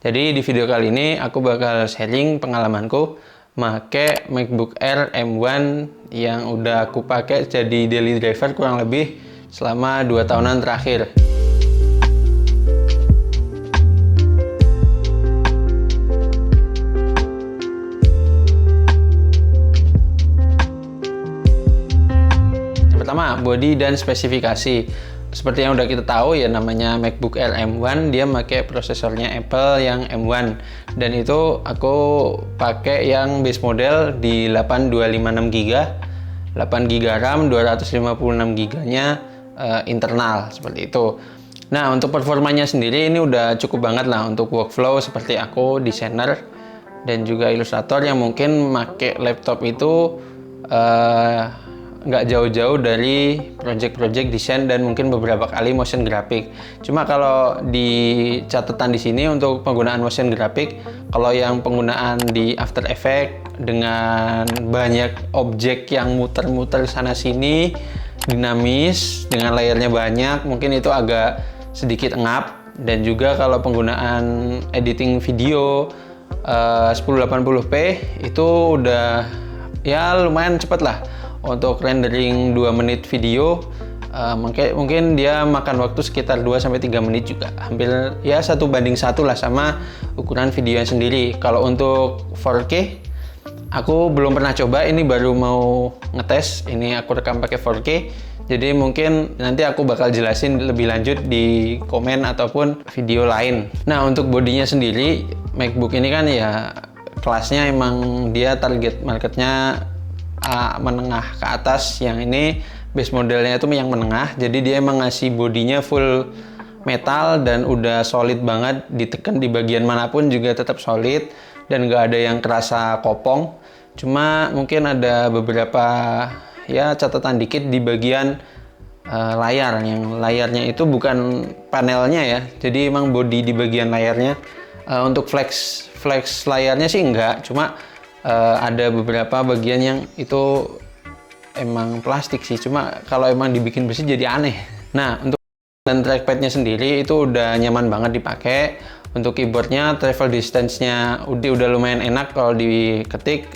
Jadi di video kali ini aku bakal sharing pengalamanku make MacBook Air M1 yang udah aku pakai jadi daily driver kurang lebih selama 2 tahunan terakhir. Yang pertama, body dan spesifikasi. Seperti yang udah kita tahu ya, namanya MacBook Air M1, dia pakai prosesornya Apple yang M1, dan itu aku pakai yang base model di 8256GB, 8GB RAM, 256GB-nya internal seperti itu. Nah, untuk performanya sendiri ini udah cukup banget lah untuk workflow seperti aku desainer dan juga ilustrator yang mungkin pakai laptop itu nggak jauh-jauh dari project-project desain dan mungkin beberapa kali motion graphic. Cuma kalau di catatan di sini untuk penggunaan motion graphic, kalau yang penggunaan di After Effects dengan banyak objek yang muter-muter sana sini, dinamis dengan layarnya banyak, mungkin itu agak sedikit engap. Dan juga kalau penggunaan editing video 1080p itu udah ya lumayan cepat lah. Untuk rendering 2 menit video mungkin dia makan waktu sekitar 2-3 menit juga, hampir ya 1:1 lah sama ukuran videonya sendiri. Kalau untuk 4K aku belum pernah coba, ini baru mau ngetes, ini aku rekam pakai 4K, jadi mungkin nanti aku bakal jelasin lebih lanjut di komen ataupun video lain. Nah, untuk bodinya sendiri, MacBook ini kan ya kelasnya emang dia target marketnya menengah ke atas. Yang ini base modelnya itu yang menengah, jadi dia emang ngasih bodinya full metal dan udah solid banget, ditekan di bagian manapun juga tetap solid dan nggak ada yang kerasa kopong. Cuma mungkin ada beberapa ya catatan dikit di bagian layar, yang layarnya itu bukan panelnya ya, jadi emang bodi di bagian layarnya. Untuk flex layarnya sih enggak, cuma ada beberapa bagian yang itu emang plastik sih, cuma kalau emang dibikin besi jadi aneh. Nah, untuk dan trackpadnya sendiri itu udah nyaman banget dipakai. Untuk keyboardnya travel distance-nya udah lumayan enak kalau diketik,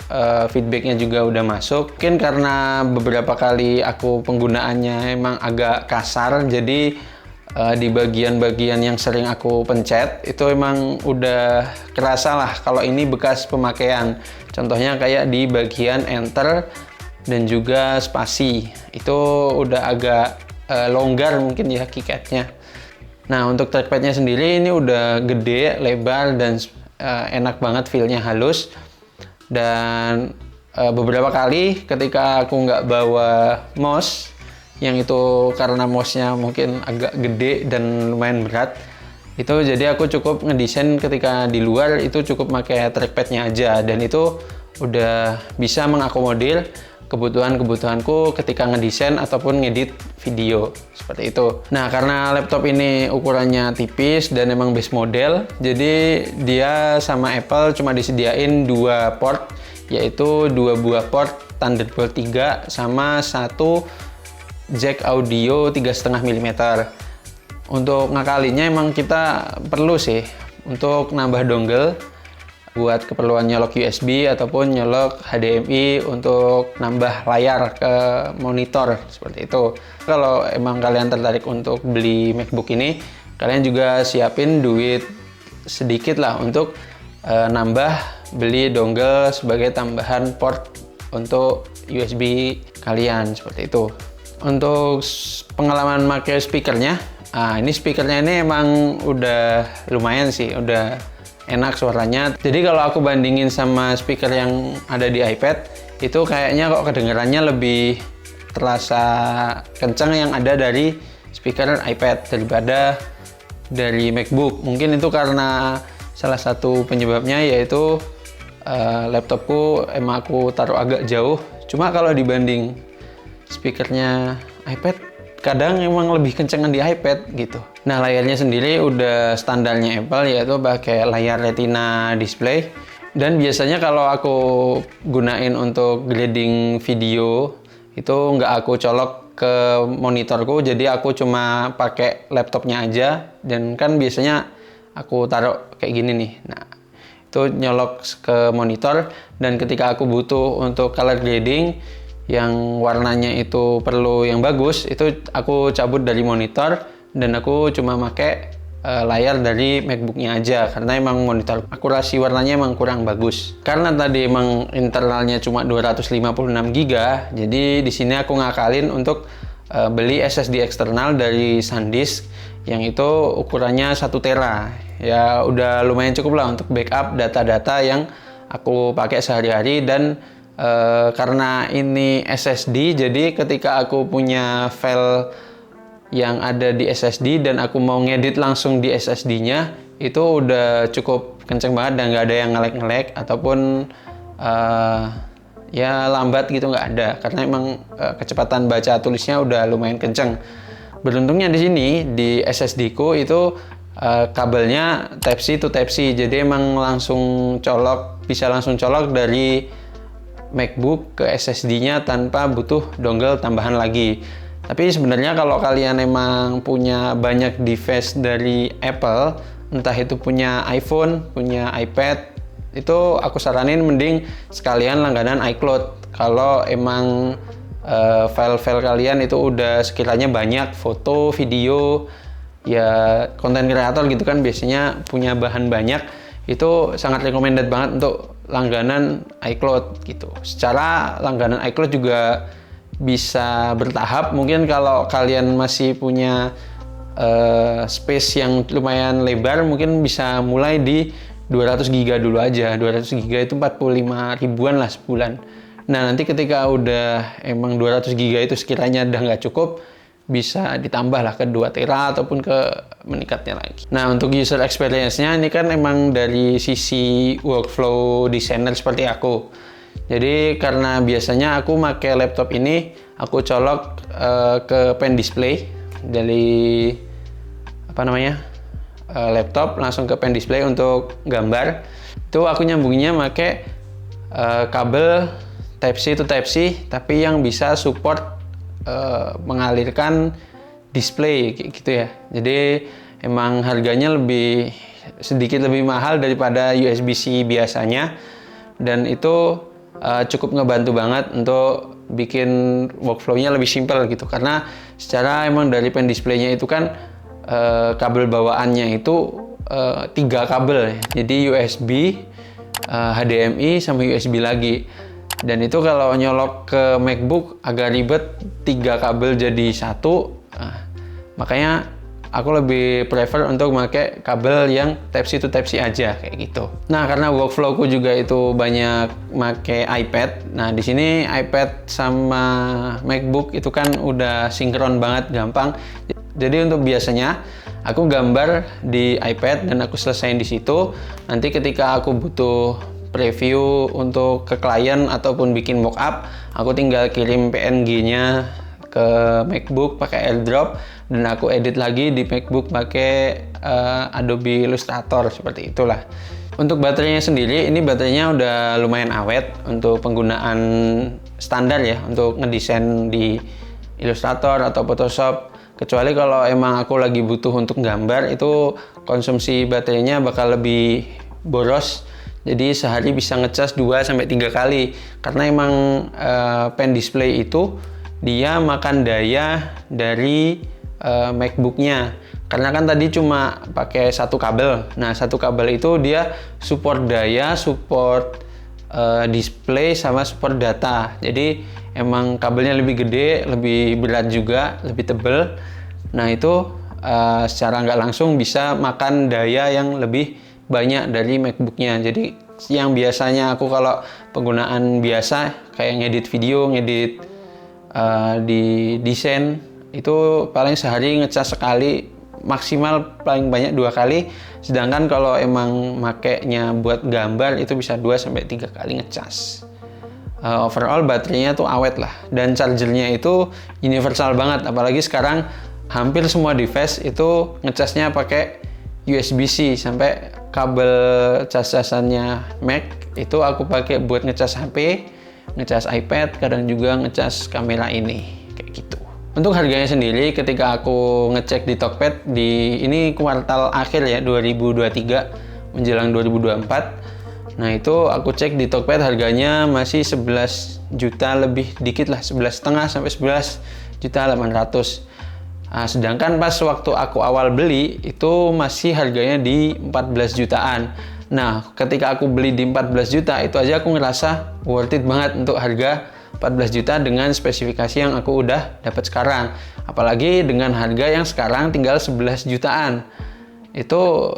feedbacknya juga udah masuk. Mungkin karena beberapa kali aku penggunaannya emang agak kasar, jadi di bagian-bagian yang sering aku pencet itu emang udah kerasa lah kalau ini bekas pemakaian. Contohnya kayak di bagian enter dan juga spasi itu udah agak longgar mungkin ya keycapnya. Nah, untuk trackpadnya sendiri ini udah gede, lebar, dan enak banget, feel-nya halus. Dan beberapa kali ketika aku nggak bawa mouse, yang itu karena mouse-nya mungkin agak gede dan lumayan berat, itu jadi aku cukup ngedesain ketika di luar itu cukup pakai trackpadnya aja, dan itu udah bisa mengakomodir kebutuhanku ketika ngedesain ataupun ngedit video seperti itu. Nah, karena laptop ini ukurannya tipis dan emang base model, jadi dia sama Apple cuma disediain 2 port, yaitu 2 buah port Thunderbolt 3 sama 1 jack audio 3,5 mm. Untuk ngakalinnya emang kita perlu sih untuk nambah dongle buat keperluan nyolok USB ataupun nyolok HDMI untuk nambah layar ke monitor seperti itu. Kalau emang kalian tertarik untuk beli MacBook ini, kalian juga siapin duit sedikit lah untuk nambah beli dongle sebagai tambahan port untuk USB kalian seperti itu. Untuk pengalaman pakai speakernya, ini speakernya ini emang udah lumayan sih, udah enak suaranya. Jadi kalau aku bandingin sama speaker yang ada di iPad, itu kayaknya kok kedengarannya lebih terasa kencang yang ada dari speaker iPad daripada dari MacBook. Mungkin itu karena salah satu penyebabnya yaitu laptopku emang aku taruh agak jauh. Cuma kalau dibanding speakernya iPad, kadang emang lebih kencengan di iPad gitu. Nah, layarnya sendiri udah standarnya Apple, yaitu pakai layar Retina display. Dan biasanya kalau aku gunain untuk grading video, itu nggak aku colok ke monitorku, jadi aku cuma pakai laptopnya aja. Dan kan biasanya aku taruh kayak gini nih. Nah, itu nyolok ke monitor, dan ketika aku butuh untuk color grading yang warnanya itu perlu yang bagus, itu aku cabut dari monitor dan aku cuma pakai layar dari MacBook-nya aja, karena emang monitor akurasi warnanya emang kurang bagus. Karena tadi emang internalnya cuma 256 GB, jadi di sini aku ngakalin untuk beli SSD eksternal dari SanDisk yang itu ukurannya 1 tera. Ya udah lumayan cukup lah untuk backup data-data yang aku pakai sehari-hari, dan karena ini SSD, jadi ketika aku punya file yang ada di SSD dan aku mau ngedit langsung di SSD-nya, itu udah cukup kenceng banget dan nggak ada yang nge-lag ataupun ya lambat gitu, nggak ada, karena emang kecepatan baca tulisnya udah lumayan kenceng. Beruntungnya di sini di SSD-ku itu kabelnya Type-C to Type-C, jadi emang bisa langsung colok dari MacBook ke SSD-nya tanpa butuh dongle tambahan lagi. Tapi sebenarnya kalau kalian emang punya banyak device dari Apple, entah itu punya iPhone, punya iPad, itu aku saranin mending sekalian langganan iCloud. Kalau emang file-file kalian itu udah sekiranya banyak, foto, video, ya konten kreator gitu kan biasanya punya bahan banyak, itu sangat recommended banget untuk langganan iCloud gitu. Secara langganan iCloud juga bisa bertahap, mungkin kalau kalian masih punya space yang lumayan lebar, mungkin bisa mulai di 200 GB dulu aja. 200 GB itu 45 ribuan lah sebulan. Nah, nanti ketika udah emang 200 GB itu sekiranya udah nggak cukup, bisa ditambah lah ke 2 tera ataupun ke meningkatnya lagi. Nah, untuk user experience-nya ini kan emang dari sisi workflow designer seperti aku. Jadi karena biasanya aku pakai laptop ini, aku colok ke pen display dari laptop langsung ke pen display untuk gambar. Itu aku nyambungnya pakai kabel Type-C to Type-C, tapi yang bisa support mengalirkan display gitu ya. Jadi emang harganya sedikit lebih mahal daripada USB-C biasanya, dan itu cukup ngebantu banget untuk bikin workflow-nya lebih simpel gitu, karena secara emang dari pen display-nya itu kan kabel bawaannya itu 3 kabel ya. Jadi USB, HDMI sama USB lagi. Dan itu kalau nyolok ke MacBook agak ribet, 3 kabel jadi 1. Makanya aku lebih prefer untuk pakai kabel yang Type-C to Type-C aja kayak gitu. Nah, karena workflowku juga itu banyak pakai iPad. Nah, di sini iPad sama MacBook itu kan udah sinkron banget, gampang. Jadi untuk biasanya aku gambar di iPad dan aku selesaiin di situ. Nanti ketika aku butuh preview untuk ke klien ataupun bikin mockup, aku tinggal kirim PNG-nya ke MacBook pakai AirDrop, dan aku edit lagi di MacBook pakai Adobe Illustrator, seperti itulah. Untuk baterainya sendiri, ini baterainya udah lumayan awet untuk penggunaan standar ya, untuk ngedesain di Illustrator atau Photoshop. Kecuali kalau emang aku lagi butuh untuk gambar, itu konsumsi baterainya bakal lebih boros. Jadi sehari bisa ngecas 2-3 kali, karena emang pen display itu dia makan daya dari MacBook-nya. Karena kan tadi cuma pakai 1 kabel. Nah, 1 kabel itu dia support daya, support display sama support data. Jadi emang kabelnya lebih gede, lebih berat juga, lebih tebal. Nah, itu secara nggak langsung bisa makan daya yang lebih banyak dari MacBook-nya. Jadi yang biasanya aku kalau penggunaan biasa kayak ngedit video, ngedit di desain, itu paling sehari ngecas sekali, maksimal paling banyak 2 kali. Sedangkan kalau emang makainya buat gambar itu bisa 2-3 kali ngecas. Overall baterainya tuh awet lah, dan chargernya itu universal banget. Apalagi sekarang hampir semua device itu ngecasnya pakai USB-C, sampai kabel cas-casannya Mac itu aku pakai buat ngecas HP, ngecas iPad, kadang juga ngecas kamera ini kayak gitu. Untuk harganya sendiri, ketika aku ngecek di Tokped di ini kuartal akhir ya 2023 menjelang 2024. Nah itu aku cek di Tokped harganya masih 11 juta lebih dikit lah, 11,5 sampai 11 juta 800. Nah, sedangkan pas waktu aku awal beli itu masih harganya di 14 jutaan. Nah ketika aku beli di 14 juta itu aja aku ngerasa worth it banget untuk harga 14 juta dengan spesifikasi yang aku udah dapat sekarang. Apalagi dengan harga yang sekarang tinggal 11 jutaan. Itu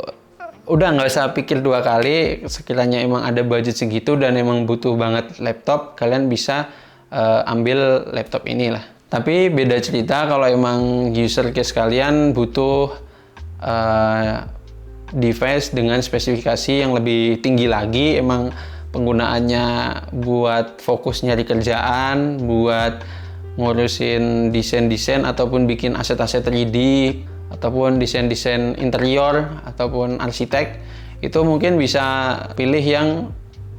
udah nggak usah pikir dua kali, sekiranya emang ada budget segitu dan emang butuh banget laptop, kalian bisa ambil laptop inilah. Tapi beda cerita kalau emang user case kalian butuh device dengan spesifikasi yang lebih tinggi lagi, emang penggunaannya buat fokus nyari kerjaan, buat ngurusin desain-desain ataupun bikin aset-aset 3D ataupun desain-desain interior ataupun arsitek, itu mungkin bisa pilih yang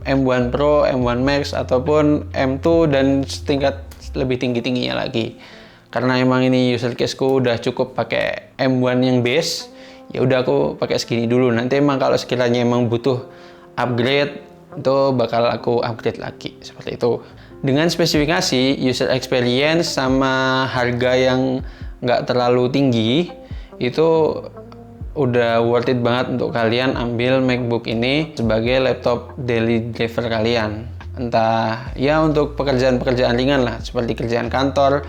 M1 Pro, M1 Max ataupun M2 dan setingkat lebih tinggi-tingginya lagi. Karena emang ini user caseku udah cukup pakai M1 yang base, ya udah aku pakai segini dulu. Nanti emang kalau sekiranya emang butuh upgrade itu bakal aku upgrade lagi seperti itu. Dengan spesifikasi, user experience sama harga yang nggak terlalu tinggi, itu udah worth it banget untuk kalian ambil MacBook ini sebagai laptop daily driver kalian. Entah ya untuk pekerjaan-pekerjaan ringan lah, seperti kerjaan kantor,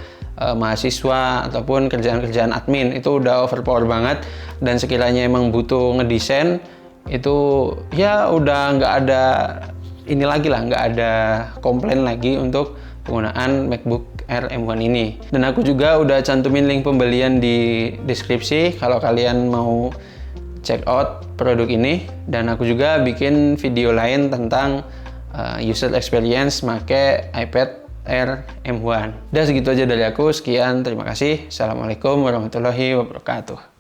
mahasiswa, ataupun kerjaan-kerjaan admin, itu udah overpower banget. Dan sekiranya emang butuh ngedesain, itu ya udah nggak ada ini lagi lah, nggak ada komplain lagi untuk penggunaan MacBook Air M1 ini. Dan aku juga udah cantumin link pembelian di deskripsi kalau kalian mau check out produk ini. Dan aku juga bikin video lain tentang user experience make iPad Air M1. Udah segitu aja dari aku, sekian, terima kasih. Assalamualaikum warahmatullahi wabarakatuh.